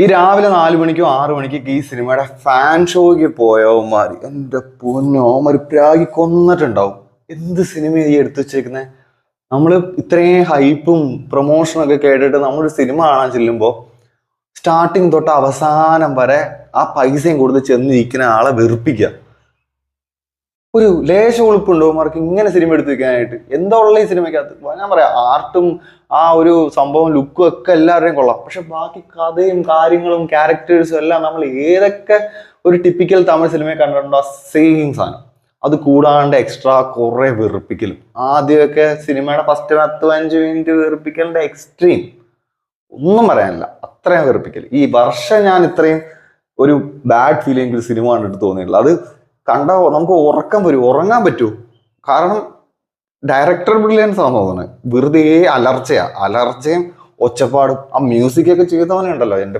ഈ രാവിലെ 4 മണിക്കും 6 മണിക്കൊക്കെ ഈ സിനിമയുടെ ഫാൻ ഷോയ്ക്ക് പോയവന്മാർ എൻ്റെ പൊന്നോമാര് പ്രാഗി കൊന്നിട്ടുണ്ടാവും. എന്ത് സിനിമ ഈ എടുത്തു വെച്ചേക്കുന്നത്? നമ്മൾ ഇത്രയും ഹൈപ്പും പ്രൊമോഷനും ഒക്കെ കേട്ടിട്ട് നമ്മളൊരു സിനിമ കാണാൻ ചെല്ലുമ്പോൾ സ്റ്റാർട്ടിങ് തൊട്ട് അവസാനം വരെ ആ പൈസയും കൊടുത്ത് ചെന്നിരിക്കുന്ന ആളെ വെറുപ്പിക്കുക. ഒരു ലേശ ഉളുപ്പുണ്ടോ മാർക്ക് ഇങ്ങനെ സിനിമ എടുത്തു വെക്കാനായിട്ട്? എന്താ ഉള്ള ഈ സിനിമയ്ക്കകത്ത്? ഞാൻ പറയാം, ആർട്ടും ആ ഒരു സംഭവം ലുക്കും ഒക്കെ എല്ലാവരുടെയും കൊള്ളാം. പക്ഷെ ബാക്കി കഥയും കാര്യങ്ങളും ക്യാരക്ടേഴ്സും എല്ലാം നമ്മൾ ഏതൊക്കെ ഒരു ടിപ്പിക്കൽ തമിഴ് സിനിമയെ കണ്ടിട്ടുണ്ടോ സെയിം സാധനം. അത് കൂടാണ്ട് എക്സ്ട്രാ കുറെ വെറുപ്പിക്കലും. ആദ്യമൊക്കെ സിനിമയുടെ ഫസ്റ്റ് 10-15 മിനിറ്റ് വെറുപ്പിക്കലിന്റെ എക്സ്ട്രീം ഒന്നും പറയാനില്ല, അത്രയും വെറുപ്പിക്കൽ. ഈ വർഷം ഞാൻ ഇത്രയും ഒരു ബാഡ് ഫീലിംഗ് ഒരു സിനിമ കണ്ടിട്ട് തോന്നിയിട്ടില്ല. അത് കണ്ട നമുക്ക് ഉറങ്ങാൻ പറ്റുമോ? കാരണം ഡയറക്ടർ ബ്രില്യൻസ് ആണെന്ന് തോന്നുന്നത്. വെറുതെ അലർച്ചയും ഒച്ചപ്പാടും ആ മ്യൂസിക് ഒക്കെ ചെയ്തവനുണ്ടല്ലോ, എൻ്റെ